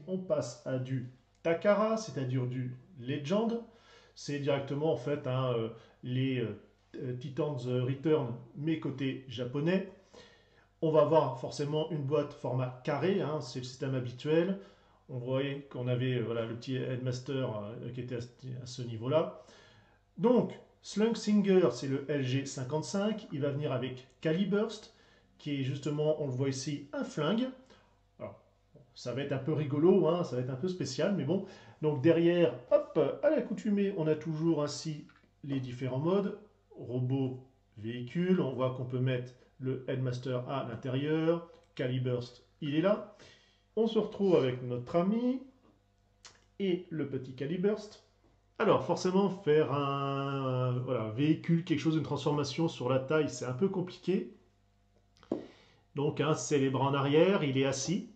on passe à du Takara, c'est-à-dire du Legend. C'est directement en fait hein, les Titans Return, mais côté japonais. On va avoir forcément une boîte format carré, hein, c'est le système habituel. On voyait qu'on avait voilà, le petit Headmaster qui était à ce niveau-là. Donc, Slung Singer, c'est le LG55. Il va venir avec Caliburst, qui est justement, on le voit ici, un flingue. Alors, ça va être un peu rigolo, hein, ça va être un peu spécial, mais bon. Donc derrière, hop, à l'accoutumée, on a toujours ainsi les différents modes. Robot, véhicule, on voit qu'on peut mettre le Headmaster à l'intérieur. Caliburst, il est là. On se retrouve avec notre ami et le petit Caliburst. Alors forcément, faire un voilà, véhicule, quelque chose, une transformation sur la taille, c'est un peu compliqué. Donc hein, c'est les bras en arrière, il est assis.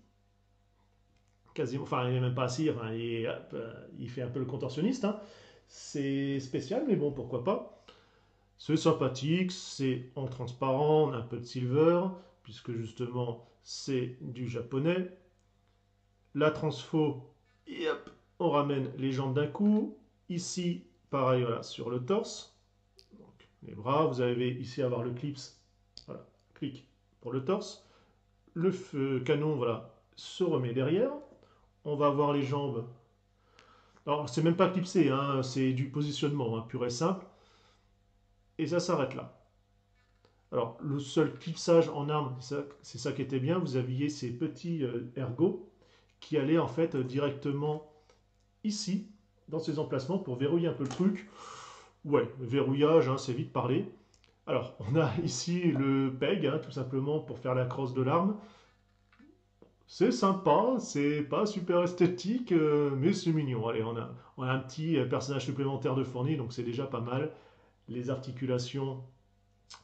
Quasiment, enfin il n'est même pas assis, enfin, il fait un peu le contorsionniste. Hein. C'est spécial, mais bon, pourquoi pas. C'est sympathique, c'est en transparent, on a un peu de silver, puisque justement c'est du japonais. La transfo, et hop, on ramène les jambes d'un coup. Ici, pareil, voilà, sur le torse. Donc, les bras, vous avez ici avoir le clips, voilà, clic pour le torse. Le feu canon, voilà, se remet derrière. On va avoir les jambes. Alors, c'est même pas clipsé, hein, c'est du positionnement, hein, pur et simple. Et ça s'arrête là. Alors, le seul clipsage en arme, c'est ça qui était bien, vous aviez ces petits ergots qui allaient en fait directement ici, dans ces emplacements, pour verrouiller un peu le truc. Ouais, le verrouillage, hein, c'est vite parlé. Alors, on a ici le PEG, hein, tout simplement pour faire la crosse de l'arme. C'est sympa, c'est pas super esthétique, mais c'est mignon. Allez, on a un petit personnage supplémentaire de fourni, donc c'est déjà pas mal. Les articulations,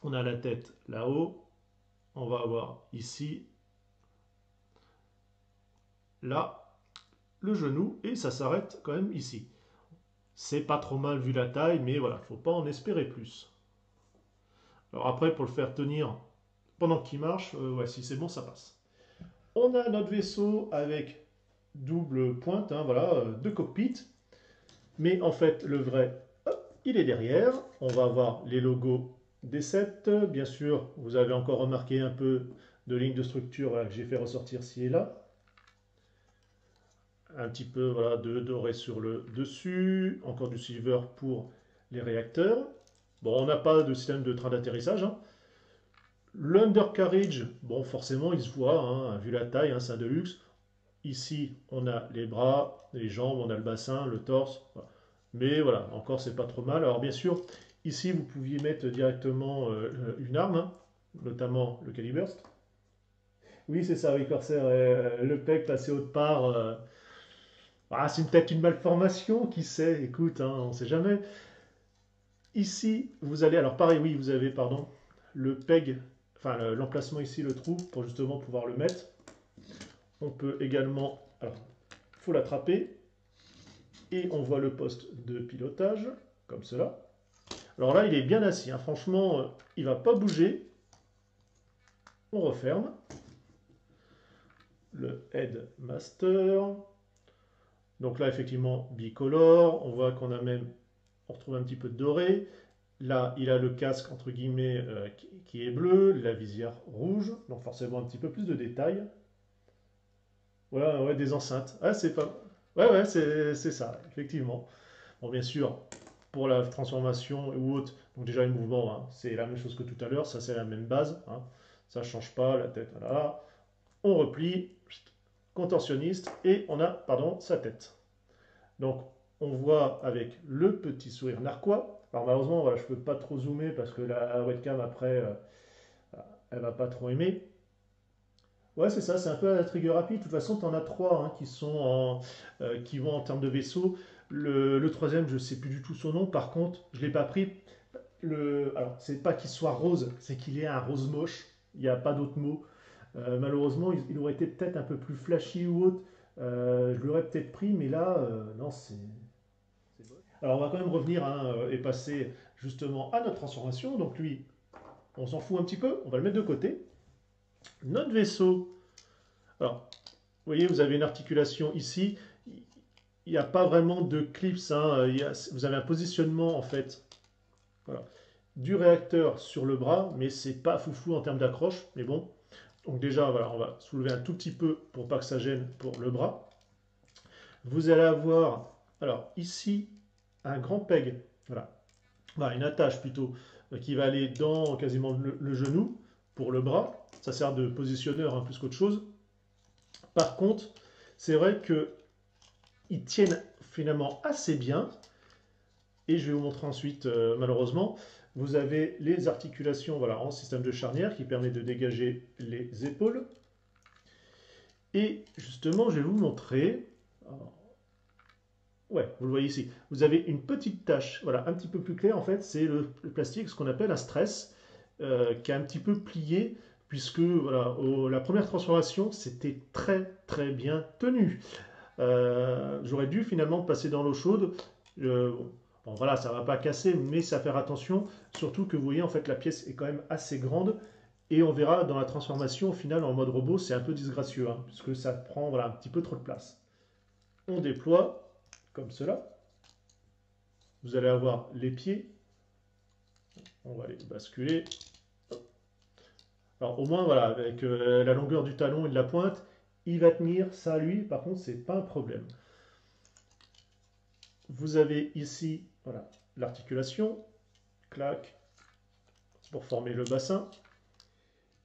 on a la tête là-haut. On va avoir ici, là, le genou, et ça s'arrête quand même ici. C'est pas trop mal vu la taille, mais voilà, faut pas en espérer plus. Alors après, pour le faire tenir pendant qu'il marche, ouais, si c'est bon, ça passe. On a notre vaisseau avec double pointe, hein, voilà, de cockpit. Mais en fait, le vrai, hop, il est derrière. On va avoir les logos des 7. Bien sûr, vous avez encore remarqué un peu de ligne de structure que j'ai fait ressortir ci et là. Un petit peu voilà, de doré sur le dessus. Encore du silver pour les réacteurs. Bon, on n'a pas de système de train d'atterrissage. Hein. L'undercarriage, bon, forcément, il se voit, hein, vu la taille, hein, c'est un Deluxe. Ici, on a les bras, les jambes, on a le bassin, le torse. Voilà. Mais voilà, encore, c'est pas trop mal. Alors, bien sûr, ici, vous pouviez mettre directement une arme, hein, notamment le Caliburst. Oui, c'est ça, oui, Corsair. Le PEC passé haute part. Ah, c'est peut-être une malformation, qui sait. Écoute, hein, on ne sait jamais. Ici, vous allez. Alors, pareil, oui, vous avez, pardon, le PEG, enfin, l'emplacement ici, le trou, pour justement pouvoir le mettre. On peut également. Alors, il faut l'attraper. Et on voit le poste de pilotage, comme cela. Alors là, il est bien assis. Hein. Franchement, il ne va pas bouger. On referme. Le Headmaster. Donc là, effectivement, bicolore. On voit qu'on a même, on retrouve un petit peu de doré. Là, il a le casque, entre guillemets, qui est bleu, la visière rouge. Donc forcément, un petit peu plus de détails. Voilà, ouais, des enceintes. Ah, c'est pas... Ouais, ouais, c'est ça, effectivement. Bon, bien sûr, pour la transformation ou autre, donc déjà le mouvement, hein, c'est la même chose que tout à l'heure, ça c'est la même base, hein, ça ne change pas, la tête, voilà. On replie, contorsionniste, et on a, pardon, sa tête. Donc, on voit avec le petit sourire narquois. Alors malheureusement, voilà, je ne peux pas trop zoomer parce que la webcam après, elle va pas trop aimer. Ouais, c'est ça, c'est un peu la trigger rapide. De toute façon, tu en as trois hein, qui vont en termes de vaisseau. Le troisième, je ne sais plus du tout son nom. Par contre, je ne l'ai pas pris. Alors, c'est pas qu'il soit rose, c'est qu'il est un rose moche. Il n'y a pas d'autre mot. Malheureusement, il aurait été peut-être un peu plus flashy ou autre. Je l'aurais peut-être pris, mais là, non, c'est bon. Alors, on va quand même revenir hein, et passer justement à notre transformation. Donc, lui, on s'en fout un petit peu. On va le mettre de côté. Notre vaisseau. Alors, voyez, vous avez une articulation ici. Il n'y a pas vraiment de clips, hein. Vous avez un positionnement en fait, voilà, du réacteur sur le bras, mais c'est pas foufou en termes d'accroche. Mais bon, donc déjà, voilà, on va soulever un tout petit peu pour pas que ça gêne pour le bras. Vous allez avoir, alors ici, un grand peg, voilà, voilà, une attache plutôt, qui va aller dans quasiment le genou pour le bras. Ça sert de positionneur hein, plus qu'autre chose. Par contre, c'est vrai qu'ils tiennent finalement assez bien. Et je vais vous montrer ensuite, malheureusement, vous avez les articulations voilà, en système de charnière qui permet de dégager les épaules. Et justement, je vais vous montrer. Alors, ouais, vous le voyez ici. Vous avez une petite tache, voilà, un petit peu plus claire en fait, c'est le plastique, ce qu'on appelle un stress, qui est un petit peu plié, puisque voilà, la première transformation, c'était très très bien tenu. J'aurais dû finalement passer dans l'eau chaude. Bon voilà, ça va pas casser, mais ça faire attention, surtout que vous voyez en fait la pièce est quand même assez grande. Et on verra dans la transformation, au final, en mode robot, c'est un peu disgracieux, hein, puisque ça prend voilà, un petit peu trop de place. On déploie comme cela. Vous allez avoir les pieds. On va les basculer. Alors au moins, voilà, avec la longueur du talon et de la pointe, il va tenir. Ça, lui, par contre, c'est pas un problème. Vous avez ici, voilà, l'articulation. Clac, pour former le bassin.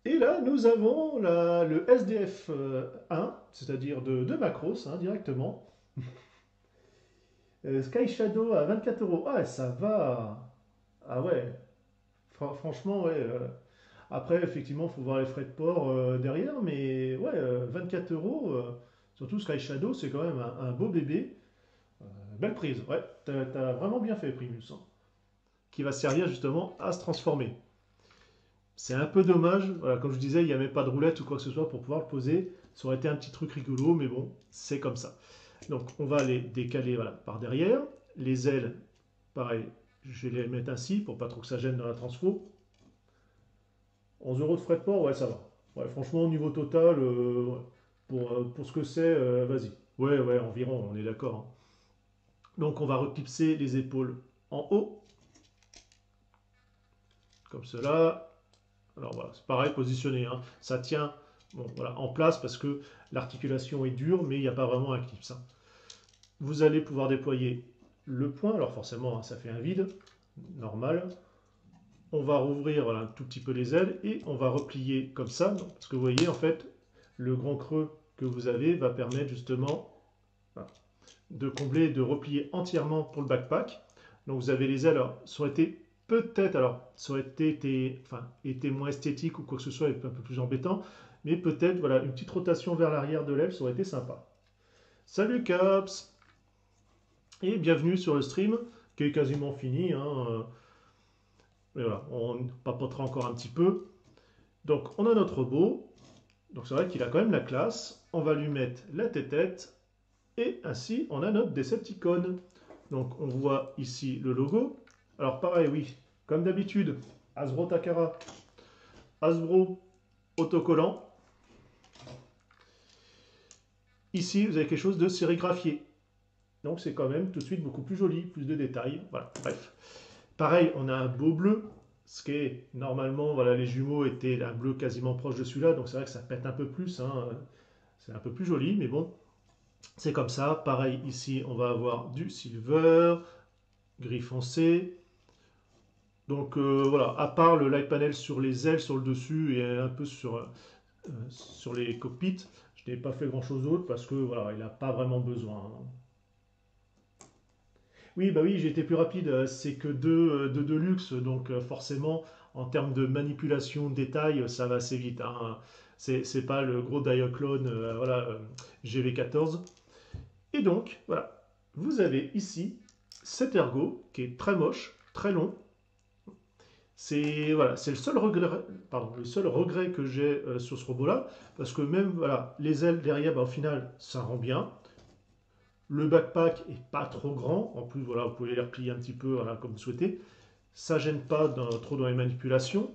Et là, nous avons le SDF 1, c'est-à-dire de Macros, hein, directement. Sky Shadow à 24 euros. Ah, ça va. Ah ouais. Franchement, ouais. Après, effectivement, il faut voir les frais de port derrière, mais ouais, 24 euros. Surtout Sky Shadow, c'est quand même un beau bébé. Belle prise. Ouais, t'as vraiment bien fait, Primus, hein, qui va servir justement à se transformer. C'est un peu dommage, voilà, comme je disais, il n'y avait pas de roulette ou quoi que ce soit pour pouvoir le poser. Ça aurait été un petit truc rigolo, mais bon, c'est comme ça. Donc on va les décaler voilà, par derrière. Les ailes, pareil, je vais les mettre ainsi pour pas trop que ça gêne dans la transfo. 11 euros de frais de port, ouais, ça va. Ouais, franchement, au niveau total, ouais, pour ce que c'est, vas-y. Ouais, ouais, environ, on est d'accord, hein. Donc on va reclipser les épaules en haut, comme cela. Alors voilà, c'est pareil, positionné, hein. Ça tient bon, voilà, en place parce que l'articulation est dure, mais il n'y a pas vraiment un clip. Hein. Vous allez pouvoir déployer le point. Alors forcément, hein, ça fait un vide, normal. On va rouvrir voilà, un tout petit peu les ailes et on va replier comme ça. Parce que vous voyez, en fait, le grand creux que vous avez va permettre justement voilà, de combler, de replier entièrement pour le backpack. Donc vous avez les ailes, alors, ça aurait été peut-être, alors ça aurait été moins esthétique ou quoi que ce soit, un peu plus embêtant, mais peut-être voilà, une petite rotation vers l'arrière de l'aile, ça aurait été sympa. Salut Caps et bienvenue sur le stream qui est quasiment fini. Hein. Mais voilà, on papotera encore un petit peu. Donc on a notre robot, donc c'est vrai qu'il a quand même la classe. On va lui mettre la tête et ainsi on a notre Decepticon. Donc on voit ici le logo. Alors pareil, oui, comme d'habitude, Hasbro Takara, Hasbro autocollant. Ici, vous avez quelque chose de sérigraphié. Donc c'est quand même tout de suite beaucoup plus joli, plus de détails. Voilà, bref. Pareil, on a un beau bleu, ce qui est normalement, voilà, les jumeaux étaient un bleu quasiment proche de celui-là, donc c'est vrai que ça pète un peu plus. Hein. C'est un peu plus joli, mais bon, c'est comme ça. Pareil, ici, on va avoir du silver, gris foncé. Donc voilà, à part le light panel sur les ailes, sur le dessus et un peu sur les cockpits, je n'ai pas fait grand chose d'autre parce que voilà, il n'a pas vraiment besoin. Hein. Oui, bah oui, j'ai été plus rapide. C'est que deux luxe, donc forcément, en termes de manipulation de détails, ça va assez vite. Hein. C'est pas le gros Diaclone voilà, GV14. Et donc, voilà, vous avez ici cet ergot qui est très moche, très long. C'est voilà, c'est le seul regret que j'ai sur ce robot-là, parce que même voilà, les ailes derrière, bah, au final, ça rend bien. Le backpack est pas trop grand, en plus voilà, vous pouvez les replier un petit peu voilà, comme vous souhaitez. Ça gêne pas trop dans les manipulations.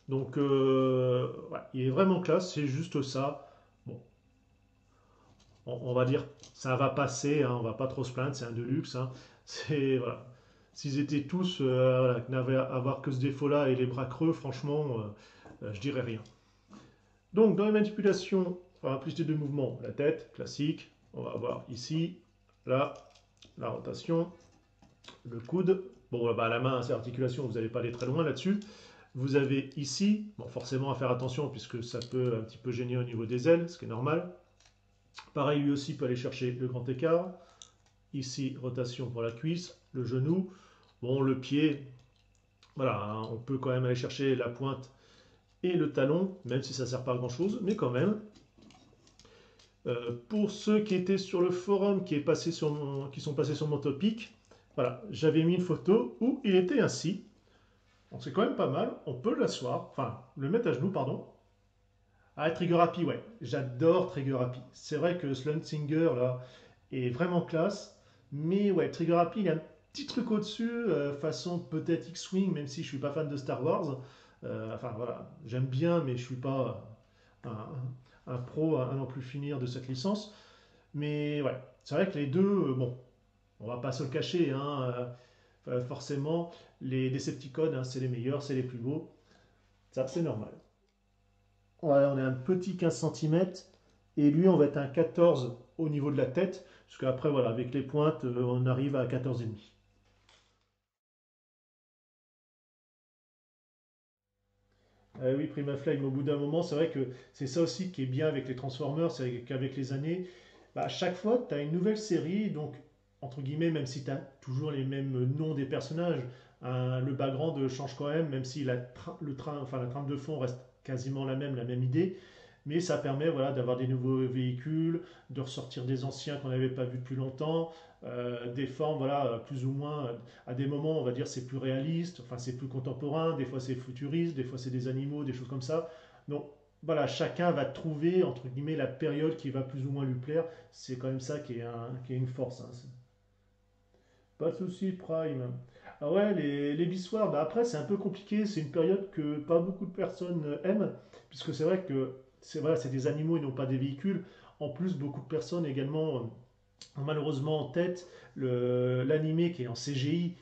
Donc ouais, il est vraiment classe, c'est juste ça. Bon, on va dire, ça va passer, hein, on va pas trop se plaindre, c'est un Deluxe. Hein. C'est, voilà. S'ils étaient tous, voilà, qui n'avaient à avoir que ce défaut-là et les bras creux, franchement, je dirais rien. Donc, dans les manipulations, on va plus de deux mouvements. La tête, classique. On va avoir ici, là, la rotation, le coude. Bon, bah, la main, c'est l'articulation, vous n'allez pas aller très loin là-dessus. Vous avez ici, bon, forcément à faire attention puisque ça peut un petit peu gêner au niveau des ailes, ce qui est normal. Pareil, lui aussi peut aller chercher le grand écart. Ici, rotation pour la cuisse, le genou. Bon, le pied, voilà, hein, on peut quand même aller chercher la pointe et le talon, même si ça ne sert pas à grand chose, mais quand même. Pour ceux qui étaient sur le forum, qui sont passés sur mon topic, voilà, j'avais mis une photo où il était ainsi. Donc c'est quand même pas mal. On peut l'asseoir, enfin le mettre à genoux, pardon. Ah, Trigger Happy, ouais, j'adore Trigger Happy. C'est vrai que Slunsinger là est vraiment classe, mais ouais, Trigger Happy, il y a un petit truc au-dessus, façon peut-être X-Wing, même si je suis pas fan de Star Wars. Enfin voilà, j'aime bien, mais je suis pas un pro à non plus finir de cette licence. Mais ouais, c'est vrai que les deux, bon, on va pas se le cacher, hein, forcément, les Decepticons, hein, c'est les meilleurs, c'est les plus beaux. Ça, c'est normal. Ouais, on est un petit 15 centimètres et lui, on va être un 14 au niveau de la tête, parce qu'après, voilà, avec les pointes, on arrive à 14,5. Oui, Prima Flame, au bout d'un moment, c'est vrai que c'est ça aussi qui est bien avec les Transformers, c'est qu'avec les années, bah, à chaque fois, tu as une nouvelle série, donc, entre guillemets, même si tu as toujours les mêmes noms des personnages, hein, le background change quand même si enfin, la trame de fond reste quasiment la même idée, mais ça permet voilà, d'avoir des nouveaux véhicules, de ressortir des anciens qu'on n'avait pas vus depuis longtemps, des formes voilà, plus ou moins, à des moments on va dire c'est plus réaliste, enfin c'est plus contemporain, des fois c'est futuriste, des fois c'est des animaux, des choses comme ça. Donc voilà, chacun va trouver entre guillemets la période qui va plus ou moins lui plaire, c'est quand même ça qui est une force. Hein. Pas de souci, Prime. Ah ouais, les bissoirs, bah après c'est un peu compliqué, c'est une période que pas beaucoup de personnes aiment, puisque c'est vrai que c'est voilà, c'est des animaux et non pas des véhicules. En plus, beaucoup de personnes également ont malheureusement en tête l'animé qui est en CGI,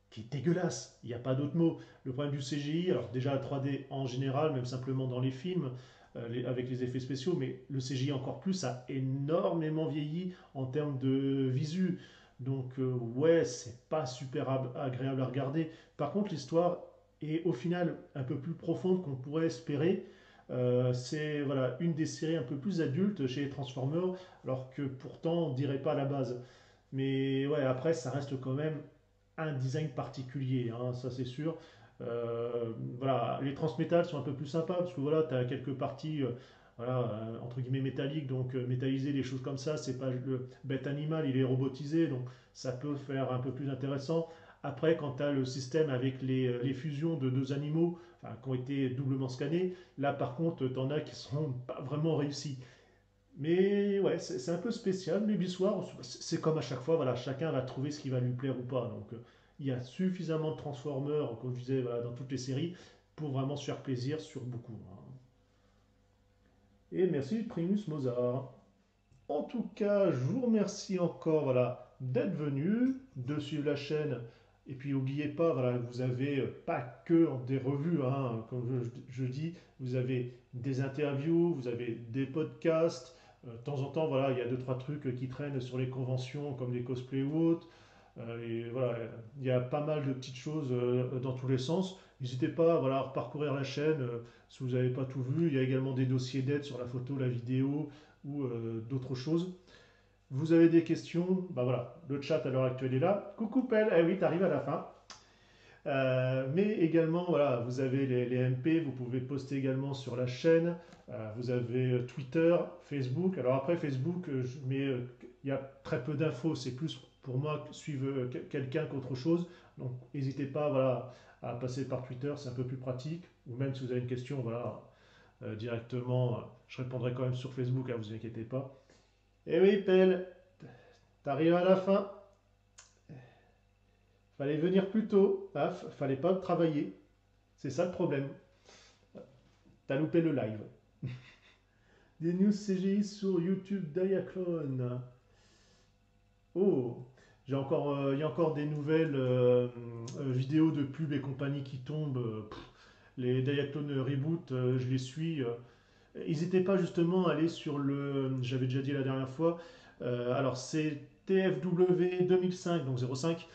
qui est dégueulasse, il n'y a pas d'autre mot. Le problème du CGI, alors déjà la 3D en général, même simplement dans les films, avec les effets spéciaux, mais le CGI encore plus a énormément vieilli en termes de visu. Donc ouais, c'est pas super agréable à regarder. Par contre, l'histoire est au final un peu plus profonde qu'on pourrait espérer. C'est voilà, une des séries un peu plus adultes chez les Transformers, alors que pourtant on dirait pas à la base. Mais ouais, après, ça reste quand même un design particulier, hein, ça c'est sûr. Voilà, les transmétals sont un peu plus sympas parce que voilà, tu as quelques parties voilà, entre guillemets métalliques, donc métalliser des choses comme ça, c'est pas le bête animal, il est robotisé, donc ça peut faire un peu plus intéressant. Après, quand tu as le système avec les fusions de deux animaux enfin, qui ont été doublement scannés, là par contre, tu en as qui sont pas vraiment réussis. Mais ouais, c'est un peu spécial, mais Bissoir, c'est comme à chaque fois, voilà, chacun va trouver ce qui va lui plaire ou pas. Donc il y a suffisamment de Transformers, comme je disais, voilà, dans toutes les séries, pour vraiment se faire plaisir sur beaucoup. Hein. Et merci Primus Mozart. En tout cas, je vous remercie encore voilà, d'être venu, de suivre la chaîne. Et puis n'oubliez pas, voilà, vous avez pas que des revues, hein, comme je dis, vous avez des interviews, vous avez des podcasts. De temps en temps, voilà, il y a deux, trois trucs qui traînent sur les conventions, comme les cosplays ou autres. Et voilà, il y a pas mal de petites choses dans tous les sens. N'hésitez pas voilà, à reparcourir la chaîne si vous n'avez pas tout vu. Il y a également des dossiers d'aide sur la photo, la vidéo ou d'autres choses. Vous avez des questions, bah voilà, le chat à l'heure actuelle est là. Coucou Pelle, eh oui, t'arrives à la fin. Mais également, voilà, vous avez les MP, vous pouvez poster également sur la chaîne. Vous avez Twitter, Facebook. Alors après, Facebook, il y a très peu d'infos. C'est plus pour moi suivre quelqu'un qu'autre chose. Donc n'hésitez pas voilà, à passer par Twitter, c'est un peu plus pratique. Ou même si vous avez une question, voilà, directement, je répondrai quand même sur Facebook, ne vous inquiétez pas. Eh oui, Pelle, t'arrives à la fin. Fallait venir plus tôt. Paf, fallait pas travailler. C'est ça le problème. T'as loupé le live. Des news CGI sur YouTube Diaclone. Oh, il y a encore des nouvelles vidéos de pub et compagnie qui tombent. Les Diaclone Reboot, je les suis. Ils n'étaient pas justement allés sur le. J'avais déjà dit la dernière fois. Alors, c'est TFW 2005, donc 05.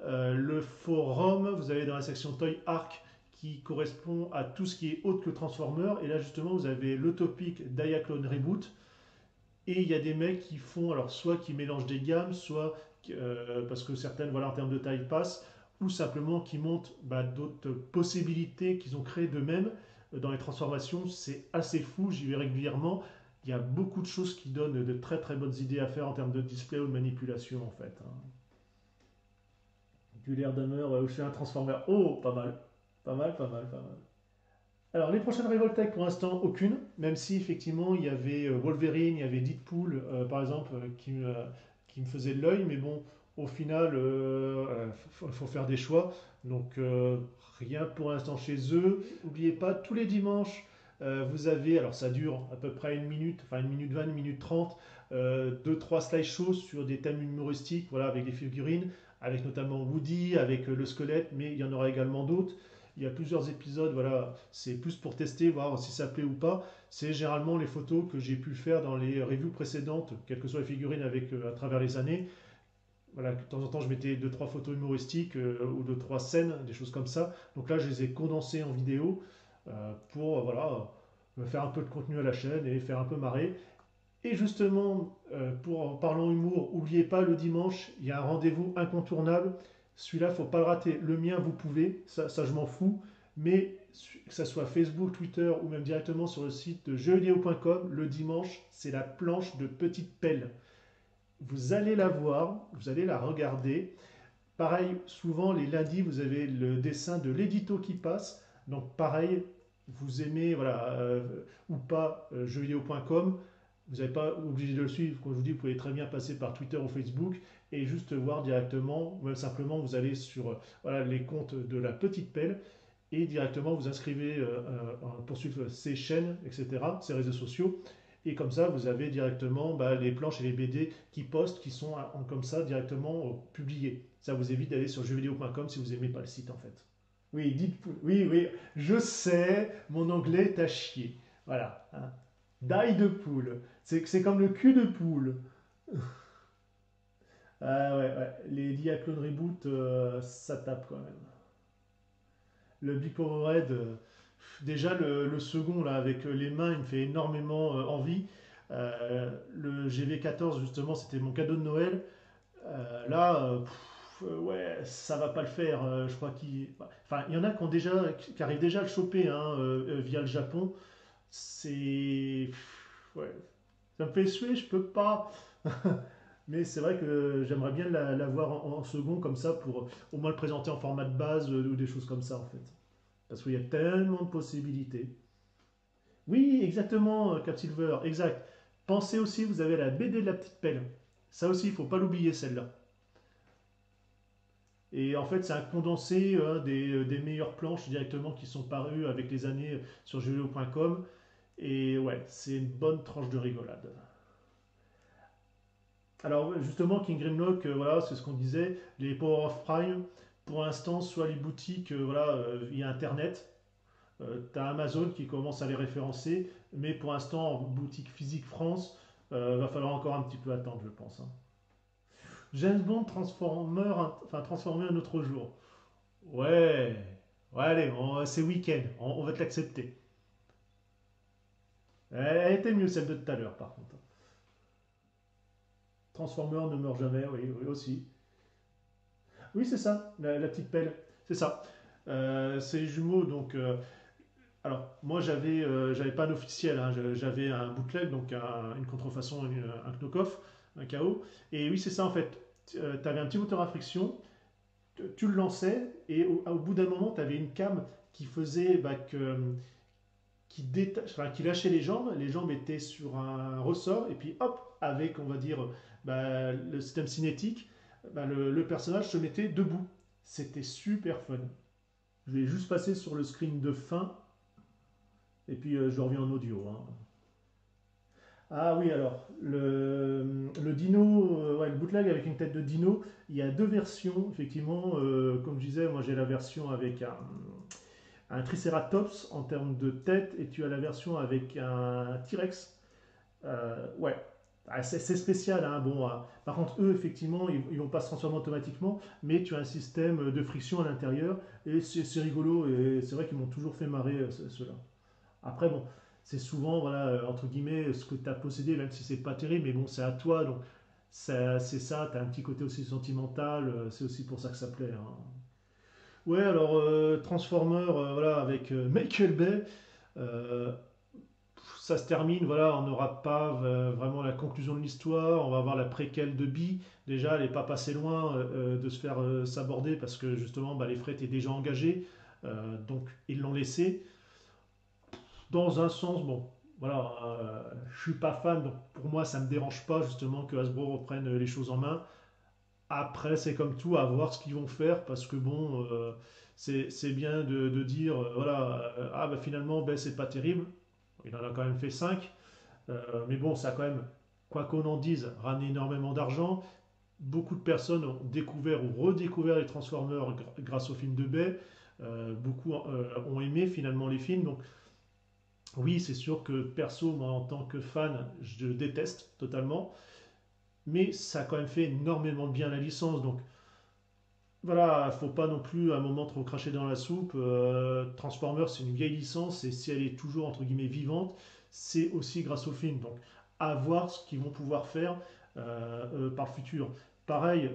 Le forum, vous avez dans la section Toy Arc qui correspond à tout ce qui est autre que Transformer. Et là, justement, vous avez le topic Diaclone Reboot. Et il y a des mecs qui font, alors soit qui mélangent des gammes, soit parce que certaines, voilà, en termes de taille passent, ou simplement qui montent d'autres possibilités qu'ils ont créées d'eux-mêmes dans les transformations. C'est assez fou, j'y vais régulièrement. Il y a beaucoup de choses qui donnent de très très bonnes idées à faire en termes de display ou de manipulation en fait, hein. Du l'air d'humeur, je fais un transformer. Oh, pas mal. Pas mal, pas mal, pas mal. Alors, les prochaines Revoltech, pour l'instant, aucune, même si effectivement il y avait Wolverine, il y avait Deadpool, par exemple, qui me faisait de l'œil, mais bon, au final, il faut faire des choix. Donc, rien pour l'instant chez eux. N'oubliez pas, tous les dimanches, vous avez, alors ça dure à peu près une minute, enfin une minute 20, une minute 30, deux, trois slideshows sur des thèmes humoristiques, voilà, avec des figurines, avec notamment Woody, avec le squelette, mais il y en aura également d'autres. Il y a plusieurs épisodes, voilà, c'est plus pour tester, voir si ça plaît ou pas. C'est généralement les photos que j'ai pu faire dans les reviews précédentes, quelles que soient les figurines avec, à travers les années. Voilà, de temps en temps, je mettais deux trois photos humoristiques ou deux trois scènes, des choses comme ça. Donc là, je les ai condensées en vidéo pour voilà, me faire un peu de contenu à la chaîne et faire un peu marrer. Et justement, en parlant humour, n'oubliez pas le dimanche, il y a un rendez-vous incontournable. Celui-là, il ne faut pas le rater. Le mien, vous pouvez, ça je m'en fous. Mais que ce soit Facebook, Twitter ou même directement sur le site de jeuxvideo.com, le dimanche, c'est la planche de petite pelle. Vous allez la voir, vous allez la regarder. Pareil, souvent les lundis, vous avez le dessin de l'édito qui passe. Donc pareil, vous aimez voilà, ou pas jeuxvideo.com, vous n'êtes pas obligé de le suivre. Comme je vous dis, vous pouvez très bien passer par Twitter ou Facebook et juste voir directement, ou même simplement vous allez sur voilà, les comptes de la petite pelle et directement vous inscrivez pour suivre ces chaînes, etc., ces réseaux sociaux. Et comme ça, vous avez directement les planches et les BD qui postent, qui sont comme ça directement publiés. Ça vous évite d'aller sur jeuxvideo.com si vous n'aimez pas le site en fait. Oui, dites oui, oui, je sais, mon anglais est à chier. Voilà, hein. Die de poule. C'est comme le cul de poule. Ah ouais, ouais. Les Diaclone Reboot, ça tape quand même. Le Big Power Red, déjà le second là avec les mains, il me fait énormément envie. Le GV14 justement, c'était mon cadeau de Noël. Ouais, ça va pas le faire. Je crois enfin, il y en a qui arrivent déjà à le choper hein, via le Japon. C'est, ouais, ça me fait suer, je peux pas. Mais c'est vrai que j'aimerais bien l'avoir en second comme ça pour au moins le présenter en format de base ou des choses comme ça en fait. Parce qu'il y a tellement de possibilités. Oui, exactement, Cap Silver, exact. Pensez aussi, vous avez la BD de la petite pelle. Ça aussi, il ne faut pas l'oublier celle-là. Et en fait, c'est un condensé des meilleures planches directement qui sont parues avec les années sur jeuxvideo.com. Et ouais, c'est une bonne tranche de rigolade. Alors ouais, justement, King Grimlock, voilà, c'est ce qu'on disait, les Power of Prime, pour l'instant, soit les boutiques voilà, via Internet, tu as Amazon qui commence à les référencer, mais pour l'instant, en boutique physique France, va falloir encore un petit peu attendre, je pense, hein. James Bond enfin transformé un autre jour. Ouais, ouais, allez, c'est week-end, on va te l'accepter. Elle était mieux celle de tout à l'heure, par contre. Transformer ne meurt jamais, oui, oui aussi. Oui, c'est ça, la petite pelle, c'est ça. C'est les jumeaux, donc. Alors, moi, j'avais pas un officiel, hein, j'avais un bootleg, donc une contrefaçon, un knock-off, un KO. Et oui, c'est ça en fait. Tu avais un petit moteur à friction, tu le lançais, et au bout d'un moment, tu avais une cam qui faisait qui lâchait les jambes étaient sur un ressort, et puis hop, avec, on va dire, le système cinétique, le personnage se mettait debout. C'était super fun. Je vais juste passer sur le screen de fin, et puis je reviens en audio, hein. Ah oui, alors, le dino, ouais, le bootleg avec une tête de dino, il y a deux versions, effectivement. Comme je disais, moi j'ai la version avec un Triceratops en termes de tête, et tu as la version avec un T-Rex. Ouais, ah, c'est spécial, hein. Bon, par contre, eux, effectivement, ils vont pas se transformer automatiquement, mais tu as un système de friction à l'intérieur, et c'est rigolo, et c'est vrai qu'ils m'ont toujours fait marrer, ceux-là. Après, bon, c'est souvent, voilà, entre guillemets, ce que tu as possédé, même si c'est pas terrible, mais bon, c'est à toi, donc c'est ça, tu as un petit côté aussi sentimental, c'est aussi pour ça que ça plaît, hein. Ouais, alors, Transformer, voilà, avec Michael Bay, euh, ça se termine, voilà, on n'aura pas vraiment la conclusion de l'histoire, on va avoir la préquelle de Bee. Déjà, elle n'est pas passée loin de se faire saborder parce que justement, bah, les frais étaient déjà engagés, donc ils l'ont laissé. Dans un sens, bon, voilà, je suis pas fan, donc pour moi, ça me dérange pas justement que Hasbro reprenne les choses en main. Après, c'est comme tout, à voir ce qu'ils vont faire parce que bon, c'est bien de dire, voilà, ah bah finalement, ben, c'est pas terrible. Il en a quand même fait 5. Mais bon, ça a quand même, quoi qu'on en dise, ramené énormément d'argent. Beaucoup de personnes ont découvert ou redécouvert les Transformers grâce au film de Bay. Beaucoup ont aimé finalement les films. Donc oui, c'est sûr que perso, moi en tant que fan, je déteste totalement. Mais ça a quand même fait énormément de bien à la licence. Donc voilà, faut pas non plus à un moment trop cracher dans la soupe. Transformers, c'est une vieille licence et si elle est toujours entre guillemets vivante, c'est aussi grâce au film. Donc, à voir ce qu'ils vont pouvoir faire par le futur. Pareil,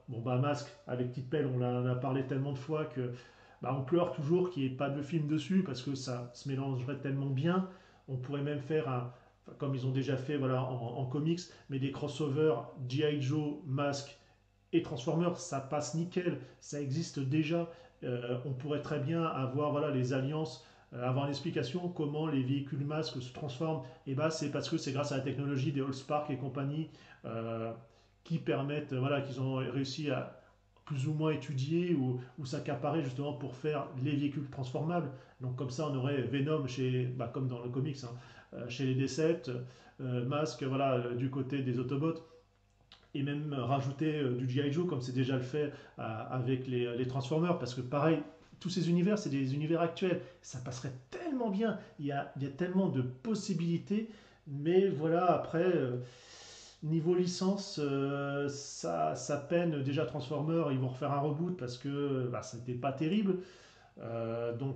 bon bah Masque avec Petite Pelle, on a parlé tellement de fois que bah, on pleure toujours qu'il n'y ait pas de film dessus parce que ça se mélangerait tellement bien. On pourrait même faire un, enfin, comme ils ont déjà fait voilà en comics, mais des crossovers G.I. Joe, Masque et Transformers, ça passe nickel, ça existe déjà. On pourrait très bien avoir voilà, les alliances, avoir une explication comment les véhicules masques se transforment. Et bah, c'est parce que c'est grâce à la technologie des Allspark et compagnie euh, qui permettent, voilà, qu'ils ont réussi à plus ou moins étudier ou s'accaparer justement pour faire les véhicules transformables. Donc comme ça, on aurait Venom chez, bah, comme dans le comics, hein, chez les D7, Masque, voilà, du côté des Autobots et même rajouter du G.I. Joe comme c'est déjà le fait avec les Transformers parce que pareil tous ces univers c'est des univers actuels ça passerait tellement bien il y a tellement de possibilités mais voilà après niveau licence ça peine déjà Transformers ils vont refaire un reboot parce que bah, c'était pas terrible. Donc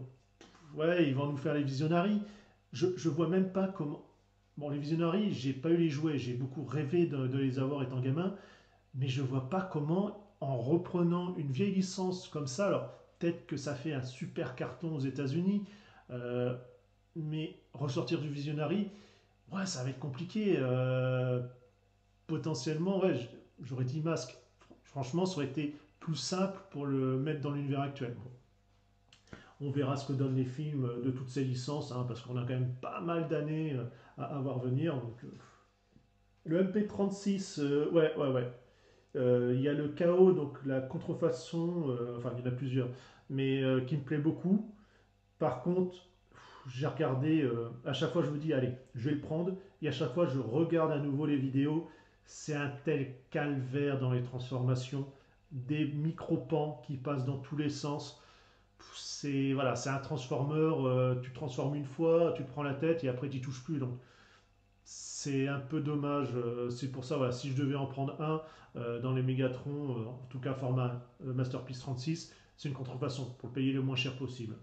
ouais ils vont nous faire les Visionaries. Je vois même pas comment. Bon, les Visionaries, j'ai pas eu les jouets, j'ai beaucoup rêvé de les avoir étant gamin, mais je vois pas comment, en reprenant une vieille licence comme ça, alors peut-être que ça fait un super carton aux États-Unis, euh, mais ressortir du Visionary, ouais, ça va être compliqué. Potentiellement, ouais, j'aurais dit masque. Franchement, ça aurait été plus simple pour le mettre dans l'univers actuel. Bon, on verra ce que donnent les films de toutes ces licences, hein, parce qu'on a quand même pas mal d'années à voir venir. Donc, le MP36, ouais, ouais, ouais. Il y a le chaos, donc la contrefaçon, enfin il y en a plusieurs, mais qui me plaît beaucoup. Par contre, j'ai regardé, à chaque fois je me dis, allez, je vais le prendre, et à chaque fois je regarde à nouveau les vidéos. C'est un tel calvaire dans les transformations, des micro-pans qui passent dans tous les sens. C'est voilà, c'est un transformer, tu transformes une fois, tu te prends la tête et après tu n'y touches plus. Donc c'est un peu dommage. C'est pour ça, voilà, si je devais en prendre un dans les Mégatrons, en tout cas format Masterpiece 36, c'est une contrefaçon pour le payer le moins cher possible.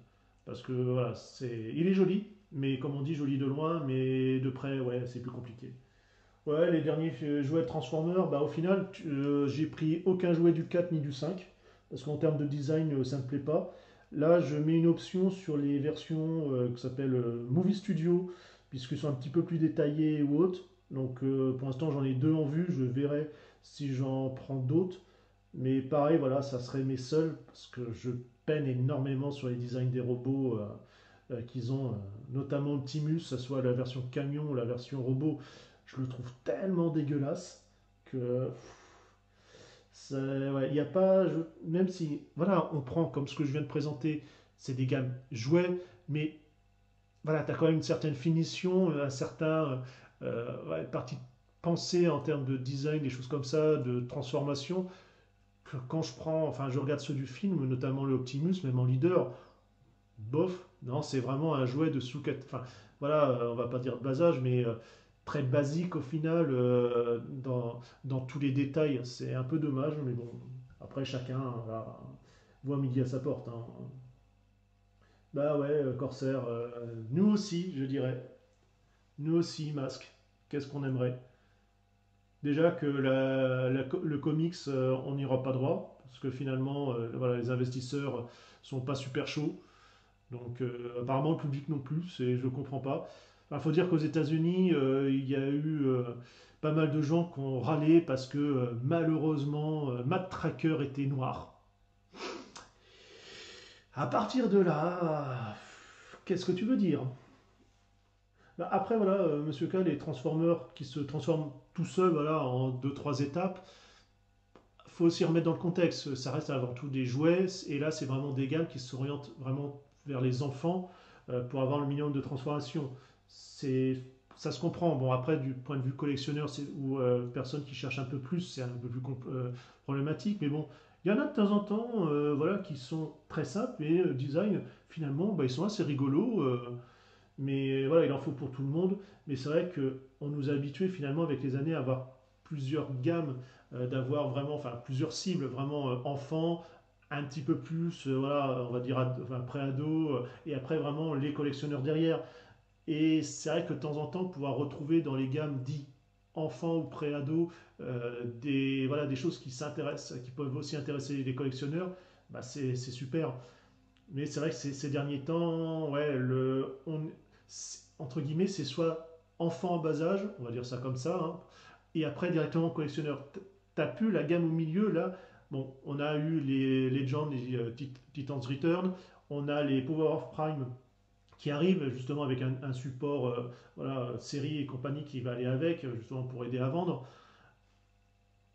Parce que voilà, il est joli, mais comme on dit, joli de loin, mais de près, ouais, c'est plus compliqué. Ouais, les derniers jouets de Transformers, bah, au final, j'ai pris aucun jouet du 4 ni du 5, parce qu'en termes de design, ça ne me plaît pas. Là, je mets une option sur les versions qui s'appelle Movie Studio, puisqu'ils sont un petit peu plus détaillés ou autres. Donc pour l'instant, j'en ai deux en vue, je verrai si j'en prends d'autres. Mais pareil, voilà, ça serait mes seuls, parce que je peine énormément sur les designs des robots qu'ils ont, notamment Optimus, que ce soit la version camion ou la version robot, je le trouve tellement dégueulasse que ouais, il y a pas, même si voilà, on prend comme ce que je viens de présenter, c'est des gammes jouets, mais voilà, tu as quand même une certaine finition, un certain ouais, partie pensée en termes de design, des choses comme ça, de transformation, que quand je prends, enfin je regarde ceux du film, notamment le Optimus, même en leader, bof, non, c'est vraiment un jouet de sous enfin voilà, on va pas dire de bas âge, mais très basique au final, dans tous les détails. C'est un peu dommage, mais bon, après chacun voilà, voit midi à sa porte, hein. Bah ouais, Corsair, nous aussi, je dirais. Nous aussi, Masque. Qu'est-ce qu'on aimerait? Déjà que le comics, on n'ira pas droit, parce que finalement, voilà, les investisseurs sont pas super chauds. Donc apparemment le public non plus, je ne comprends pas. Il faut dire qu'aux États-Unis, il y a eu pas mal de gens qui ont râlé parce que malheureusement, Matt Tracker était noir. À partir de là, qu'est-ce que tu veux dire? Bah, après, voilà, Monsieur K, les Transformers qui se transforment tout seuls voilà, en deux trois étapes, faut aussi remettre dans le contexte. Ça reste avant tout des jouets, et là, c'est vraiment des gammes qui s'orientent vraiment vers les enfants pour avoir le minimum de transformation. C'est, ça se comprend. Bon, après, du point de vue collectionneur ou personne qui cherche un peu plus, c'est un peu plus problématique. Mais bon, il y en a de temps en temps voilà, qui sont très simples et design, finalement, bah, ils sont assez rigolos. Mais voilà, il en faut pour tout le monde. Mais c'est vrai qu'on nous a habitués finalement avec les années à avoir plusieurs gammes, d'avoir vraiment, enfin plusieurs cibles, vraiment enfants, un petit peu plus, voilà, on va dire enfin, pré-ado, et après vraiment les collectionneurs derrière. Et c'est vrai que de temps en temps, pouvoir retrouver dans les gammes dits enfants ou pré-ado voilà, des choses qui s'intéressent, qui peuvent aussi intéresser les collectionneurs, bah, c'est super. Mais c'est vrai que ces derniers temps, ouais, entre guillemets, c'est soit enfant en bas âge, on va dire ça comme ça, hein, et après directement collectionneur. T'as plus la gamme au milieu, là. Bon, on a eu les Legends, les Titans Return, on a les Power of Prime qui arrivent justement avec un support, voilà, série et compagnie qui va aller avec, justement pour aider à vendre.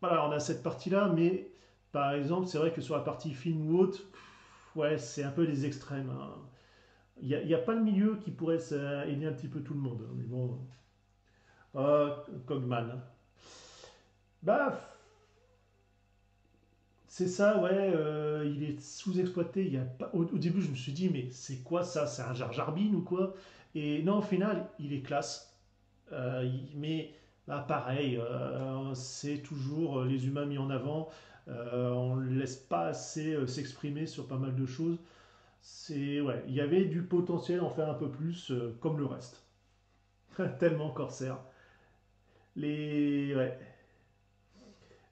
Voilà, on a cette partie-là, mais par exemple, c'est vrai que sur la partie film ou autre, ouais, c'est un peu les extrêmes, hein. Il y a pas le milieu qui pourrait aider un petit peu tout le monde, hein. Mais bon, Cogman. Bah, c'est ça, ouais, il est sous-exploité. Au début, je me suis dit, mais c'est quoi ça? C'est un Jar Jar Binks ou quoi? Et non, au final, il est classe. Mais bah, pareil, c'est toujours les humains mis en avant. On ne laisse pas assez s'exprimer sur pas mal de choses. Ouais, il y avait du potentiel à en faire un peu plus, comme le reste. Tellement Corsair. Ouais.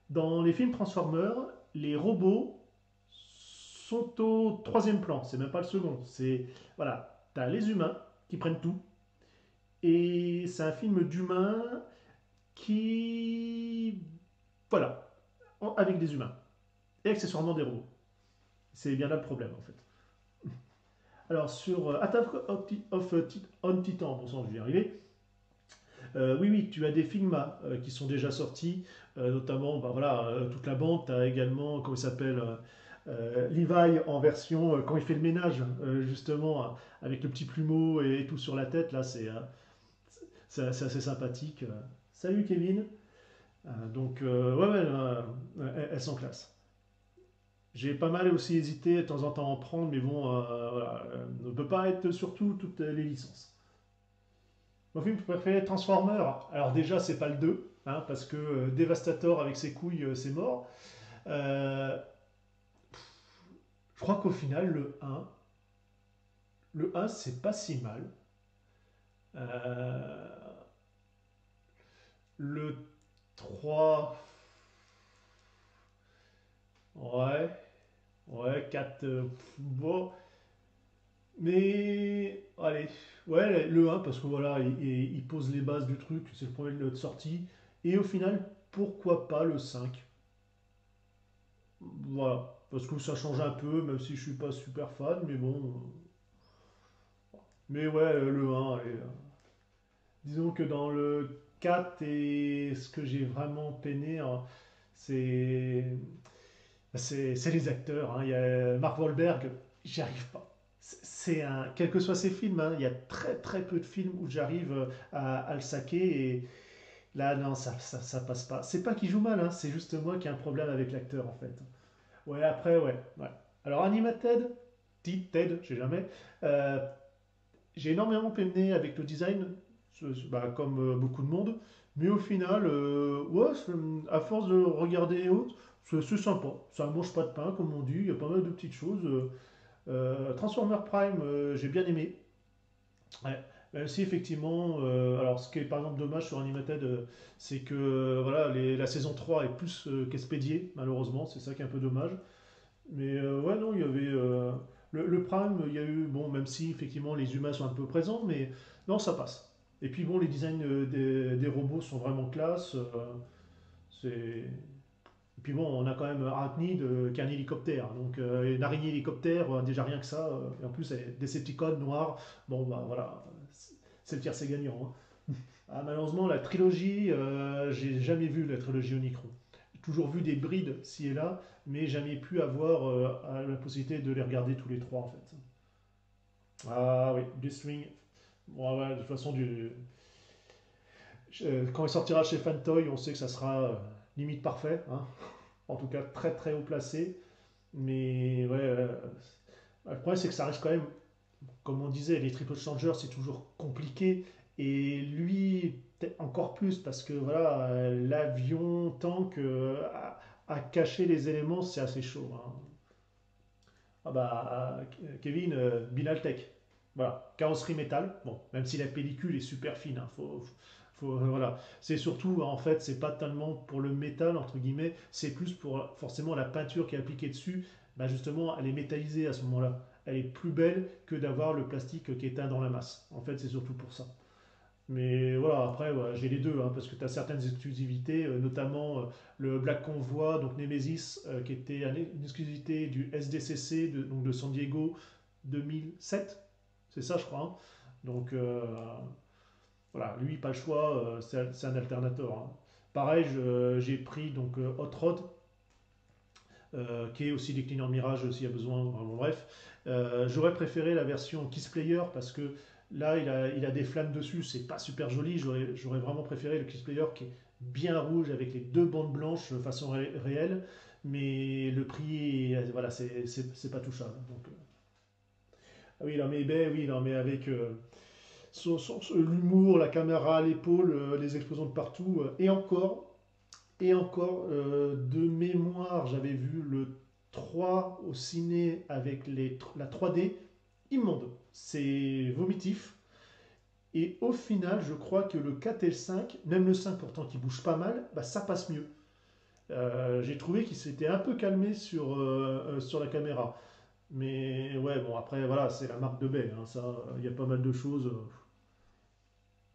Dans les films Transformers, les robots sont au troisième plan. C'est même pas le second. C'est voilà, t'as les humains qui prennent tout, et c'est un film d'humains qui voilà, avec des humains et accessoirement des robots. C'est bien là le problème en fait. Alors sur Attack on Titan, bon sang, je vais y arriver. Oui, oui, tu as des films qui sont déjà sortis, notamment bah, voilà, toute la bande. Tu as également, comment il s'appelle, Levi en version quand il fait le ménage, justement, avec le petit plumeau et tout sur la tête. Là, c'est assez sympathique. Salut Kevin. Donc, ouais, ouais, elles sont classe. J'ai pas mal aussi hésité de temps en temps à en prendre, mais bon, voilà, ne peut pas être surtout toutes les licences. Mon film préféré, Transformers. Alors déjà, c'est pas le 2, hein, parce que Devastator avec ses couilles, c'est mort. Euh, je crois qu'au final, le un c'est pas si mal. Euh, le 3, ouais, ouais, 4, bon. Mais, allez, ouais, le un parce que voilà, il pose les bases du truc, c'est le premier de sortie. Et au final, pourquoi pas le 5? Voilà, parce que ça change un peu, même si je suis pas super fan, mais bon. Mais ouais, le un allez, disons que dans le 4 et ce que j'ai vraiment peiné, hein, c'est c'est les acteurs, hein. Il y a Mark Wahlberg, j'y arrive pas. quels que soient ces films, hein, il y a très très peu de films où j'arrive à le saquer et là, non, ça passe pas. C'est pas qu'il joue mal, hein, c'est juste moi qui ai un problème avec l'acteur en fait. Ouais, après, ouais. Ouais. Alors, Animated, Ted, je sais jamais. euh, j'ai énormément peiné avec le design, bah, comme beaucoup de monde, mais au final, ouais, à force de regarder et autres, c'est sympa. Ça ne mange pas de pain, comme on dit, il y a pas mal de petites choses. Transformer Prime, j'ai bien aimé. Ouais. Même si effectivement, alors ce qui est par exemple dommage sur Animated, c'est que voilà, la saison 3 est plus qu'expédiée, malheureusement, c'est ça qui est un peu dommage. Mais ouais, non, il y avait le Prime, il y a eu, bon, même si effectivement les humains sont un peu présents, mais non, ça passe. Et puis bon, les designs des robots sont vraiment classe. C'est... Et puis bon, on a quand même Arachnid qui est un hélicoptère. Donc une araignée hélicoptère, déjà rien que ça. Et en plus, elle est Decepticon noir. Bon, bah voilà, c'est le tiers, c'est gagnant, hein. Ah, malheureusement, la trilogie, j'ai jamais vu la trilogie Omicron. J'ai toujours vu des brides ci et là, mais jamais pu avoir la possibilité de les regarder tous les trois en fait. Ah oui, Deathwing. Bon, ouais, de toute façon, quand il sortira chez Fantoy, on sait que ça sera limite parfait, hein. En tout cas très très haut placé. Mais ouais, le problème c'est que ça reste quand même, comme on disait, les triple changers c'est toujours compliqué. Et lui, peut-être encore plus, parce que voilà, l'avion, tank, à cacher les éléments, c'est assez chaud, hein. Ah bah, Kevin, Binaltech. Voilà, carrosserie métal. Bon, même si la pellicule est super fine, hein, voilà. C'est surtout, en fait, c'est pas tellement pour le métal, entre guillemets, c'est plus pour forcément la peinture qui est appliquée dessus. Bah justement, elle est métallisée à ce moment-là. Elle est plus belle que d'avoir le plastique qui est teint dans la masse. En fait, c'est surtout pour ça. Mais voilà, après, voilà, j'ai les deux, hein, parce que tu as certaines exclusivités, notamment le Black Convoy, donc Nemesis, qui était une exclusivité du SDCC, donc de San Diego 2007, c'est ça, je crois, hein. Donc voilà, lui, pas le choix, c'est un alternateur, hein. Pareil, j'ai pris donc Hot Rod, qui est aussi décliné en Mirage s'il y a besoin. Bon, bref, j'aurais préféré la version Kiss Player parce que là, il a des flammes dessus, c'est pas super joli. J'aurais vraiment préféré le Kiss Player qui est bien rouge avec les deux bandes blanches de façon réelle, mais le prix, voilà, c'est pas touchable. Donc, ah oui, non, mais, ben, oui, non, mais avec l'humour, la caméra à l'épaule, les explosions de partout, et encore, de mémoire, j'avais vu le 3 au ciné avec la 3D, immonde. C'est vomitif. Et au final, je crois que le 4 et le 5, même le 5 pourtant qui bouge pas mal, bah, ça passe mieux. J'ai trouvé qu'il s'était un peu calmé sur la caméra. Mais ouais, bon, après, voilà, c'est la marque de Bay, hein, ça, il y a pas mal de choses.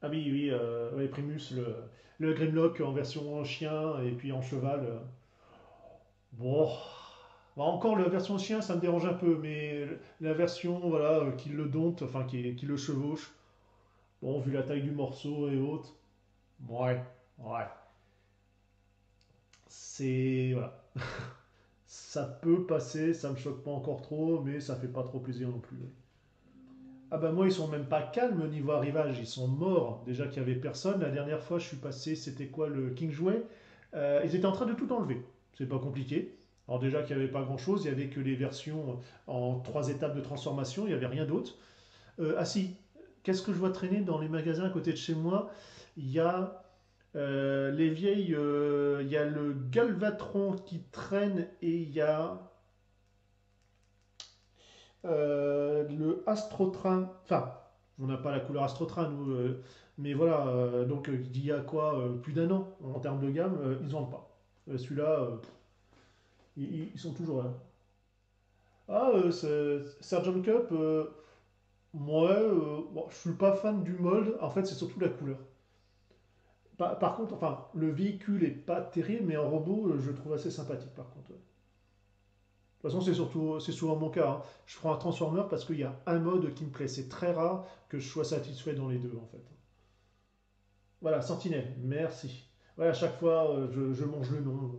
Ah oui, oui, ouais, Primus, le Grimlock en version chien et puis en cheval. Bon, bah, encore la version chien, ça me dérange un peu, mais la version voilà, qui le dompte, enfin qui le chevauche, bon, vu la taille du morceau et autres, ouais, ouais, c'est. Voilà. Ça peut passer, ça me choque pas encore trop, mais ça fait pas trop plaisir non plus, ouais. Ah bah moi, ils sont même pas calmes au niveau arrivage, ils sont morts. Déjà qu'il y avait personne. La dernière fois, je suis passé, c'était quoi le King Jouet? Ils étaient en train de tout enlever. C'est pas compliqué. Alors déjà qu'il n'y avait pas grand-chose, il n'y avait que les versions en 3 étapes de transformation, il n'y avait rien d'autre. Ah si, qu'est-ce que je vois traîner dans les magasins à côté de chez moi? Il y a les vieilles, il y a le Galvatron qui traîne et il y a le Astrotrain. Enfin, on n'a pas la couleur Astrotrain, nous, mais voilà, donc il y a quoi, plus d'un an en termes de gamme, ils n'en ont pas. Celui-là, ils sont toujours là. Ah, Sergeant Cup, moi, bon, je suis pas fan du mold. En fait, c'est surtout la couleur. Par contre, enfin, le véhicule est pas terrible, mais en robot, je le trouve assez sympathique par contre, ouais. De toute façon, c'est souvent mon cas, hein. Je prends un Transformer parce qu'il y a un mode qui me plaît. C'est très rare que je sois satisfait dans les deux, en fait. Voilà, Sentinelle, merci. Ouais, à chaque fois, je mange le nom.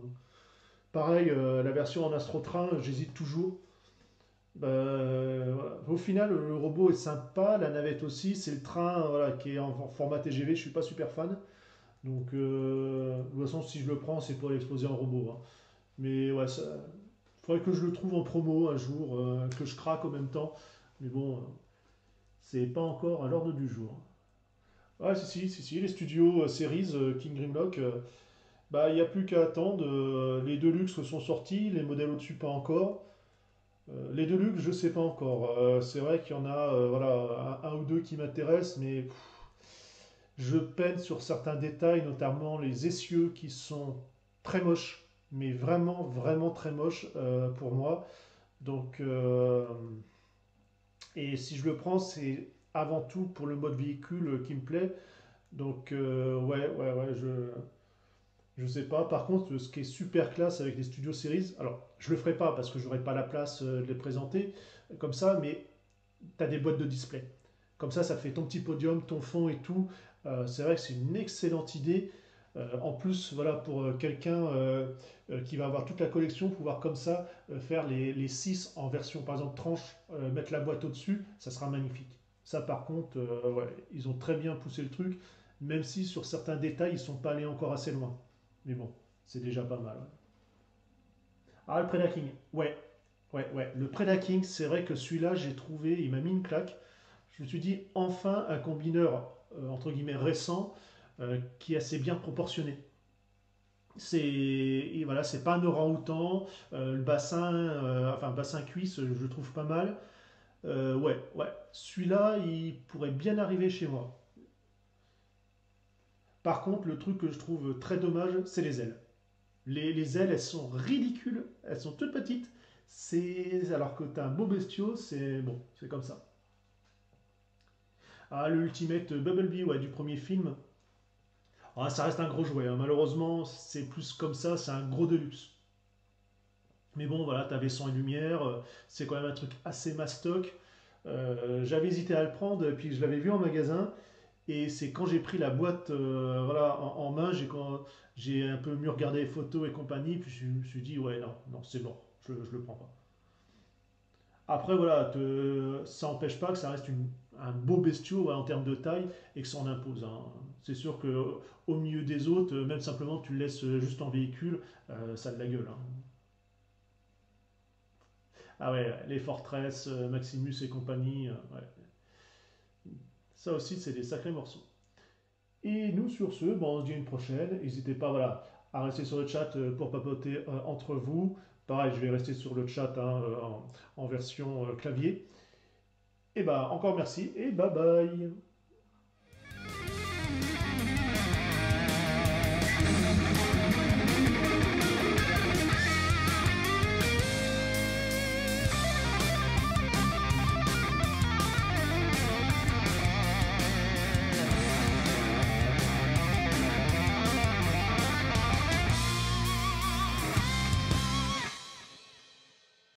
Pareil, la version en Astrotrain, j'hésite toujours. Voilà. Au final, le robot est sympa, la navette aussi, c'est le train voilà, qui est en format TGV, je suis pas super fan. Donc, de toute façon, si je le prends, c'est pour l'exposer en robot, hein. Mais ouais, ça faudrait que je le trouve en promo un jour, que je craque en même temps. Mais bon, c'est pas encore à l'ordre du jour. Ouais, si, les studios Series King Grimlock, bah, il n'y a plus qu'à attendre. Les Deluxe sont sortis, les modèles au-dessus pas encore. Les Deluxe, je sais pas encore. C'est vrai qu'il y en a voilà, un ou deux qui m'intéressent, mais je peine sur certains détails, notamment les essieux qui sont très moches, mais vraiment, vraiment très moches pour moi. Donc, et si je le prends, c'est avant tout pour le mode véhicule qui me plaît. Donc, ouais, je sais pas. Par contre, ce qui est super classe avec les Studio Series, alors je le ferai pas parce que j'aurai pas la place de les présenter comme ça, mais tu as des boîtes de display. Comme ça te fait ton petit podium, ton fond et tout. C'est vrai que c'est une excellente idée. En plus, voilà, pour quelqu'un qui va avoir toute la collection, pouvoir comme ça faire les 6 en version, par exemple, tranche, mettre la boîte au-dessus, ça sera magnifique. Ça, par contre, ouais, ils ont très bien poussé le truc, même si sur certains détails, ils sont pas allés encore assez loin. Mais bon, c'est déjà pas mal, ouais. Ah, le Predaking, ouais. Le Predaking, c'est vrai que celui-là, j'ai trouvé, il m'a mis une claque. Je me suis dit, enfin, un combineur, entre guillemets, récent, qui est assez bien proportionné. Et voilà, c'est pas un orang-outan, le bassin, enfin, bassin cuisse, je le trouve pas mal. Ouais. Celui-là, il pourrait bien arriver chez moi. Par contre, le truc que je trouve très dommage, c'est les ailes. Les ailes, elles sont ridicules, elles sont toutes petites. Alors que t'as un beau bestiau, c'est bon, c'est comme ça. Ah, le Ultimate Bumblebee, ouais, du premier film. Ah, ça reste un gros jouet, hein. Malheureusement, c'est plus comme ça, c'est un gros deluxe. Mais bon, voilà, t'avais son et lumière, c'est quand même un truc assez mastoc. J'avais hésité à le prendre, puis je l'avais vu en magasin, et c'est quand j'ai pris la boîte voilà, en main, j'ai un peu mieux regardé les photos et compagnie, puis je me suis dit, ouais, non, c'est bon, je le prends pas. Après, voilà, ça n'empêche pas que ça reste un beau bestiau ouais, en termes de taille et que ça en impose, hein. C'est sûr que au milieu des autres, même simplement tu le laisses juste en véhicule, ça a de la gueule, hein. Ah ouais, les Fortress, Maximus et compagnie, ouais. Ça aussi, c'est des sacrés morceaux. Et nous, sur ce, bon, on se dit à une prochaine. N'hésitez pas voilà, à rester sur le chat pour papoter entre vous. Pareil, je vais rester sur le chat hein, en version clavier. Et bah, encore merci et bye bye.